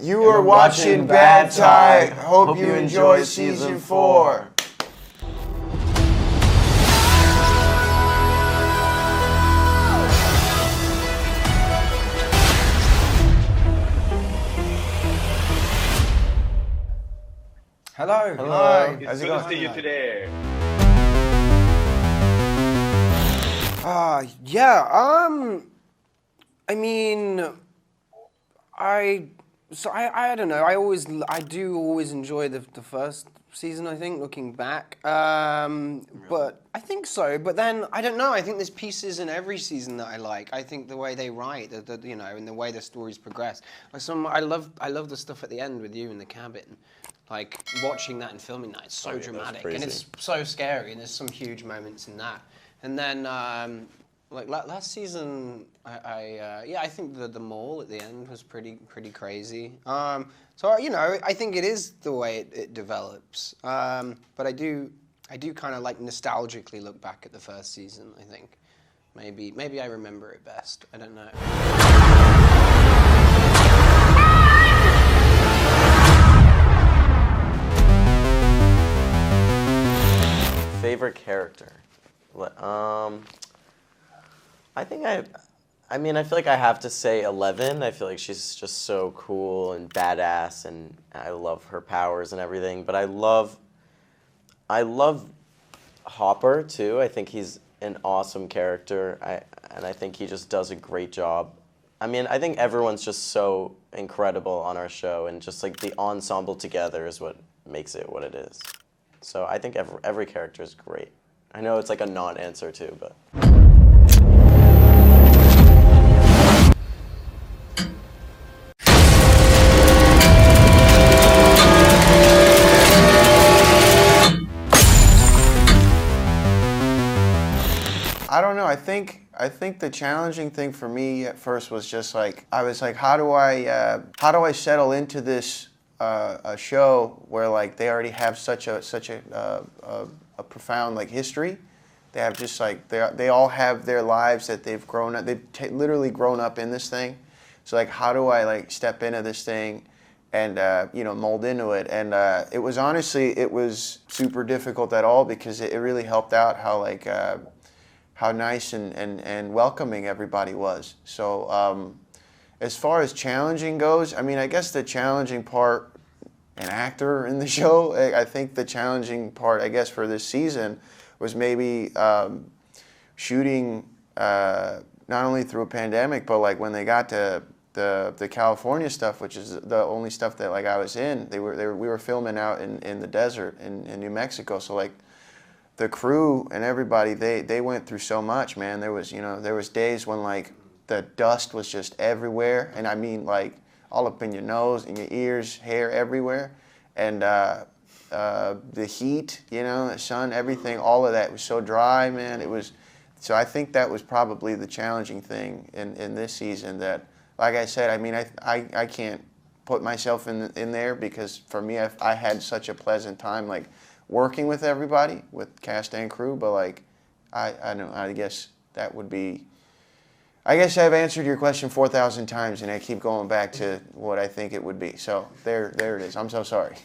You are watching beartai. Hope you enjoy season 4. Hello. Hi. It's good to see you today. I mean, I don't know. I do always enjoy the first season. I think looking back, but I think so. But then I don't know. I think there's pieces in every season that I like. I think the way they write, and the way the stories progress. I love the stuff at the end with you in the cabin. Like watching that and filming that, it's so dramatic and it's so scary. And there's some huge moments in that. And then like last season, I think the mall at the end was pretty crazy. So I think it is the way it develops. But I do kind of like nostalgically look back at the first season. I think maybe I remember it best. I don't know. Favorite character? I think I feel like I have to say 11. I feel like she's just so cool and badass, and I love her powers and everything. But I love Hopper too. I think he's an awesome character, and I think he just does a great job. I mean, I think everyone's just so incredible on our show, and just like the ensemble together is what makes it what it is. So I think every character is great. I know it's like a non-answer too, but. I don't know. I think the challenging thing for me at first was just like I was like, how do I settle into this a show where like they already have such a profound like history. They have just like they all have their lives that they've grown up. They've literally grown up in this thing. So like, how do I like step into this thing and mold into it? And it was super difficult at all because it really helped out how like how nice and welcoming everybody was. So as far as challenging goes, I mean, I guess the challenging part, an actor in the show, I think the challenging part, I guess, for this season was maybe shooting not only through a pandemic, but like when they got to the California stuff, which is the only stuff that like I was in, we were filming out in the desert in New Mexico. So like the crew and everybody, they went through so much, man. There was days when like the dust was just everywhere, and I mean like all up in your nose, in your ears, hair everywhere, and the heat, the sun, everything, all of that was so dry, man. So I think that was probably the challenging thing in this season. That, like I said, I mean, I can't put myself in there because for me, I had such a pleasant time, like working with everybody, with cast and crew. But like, I guess that would be. I guess I've answered your question 4,000 times, and I keep going back to what I think it would be. So there it is. I'm so sorry.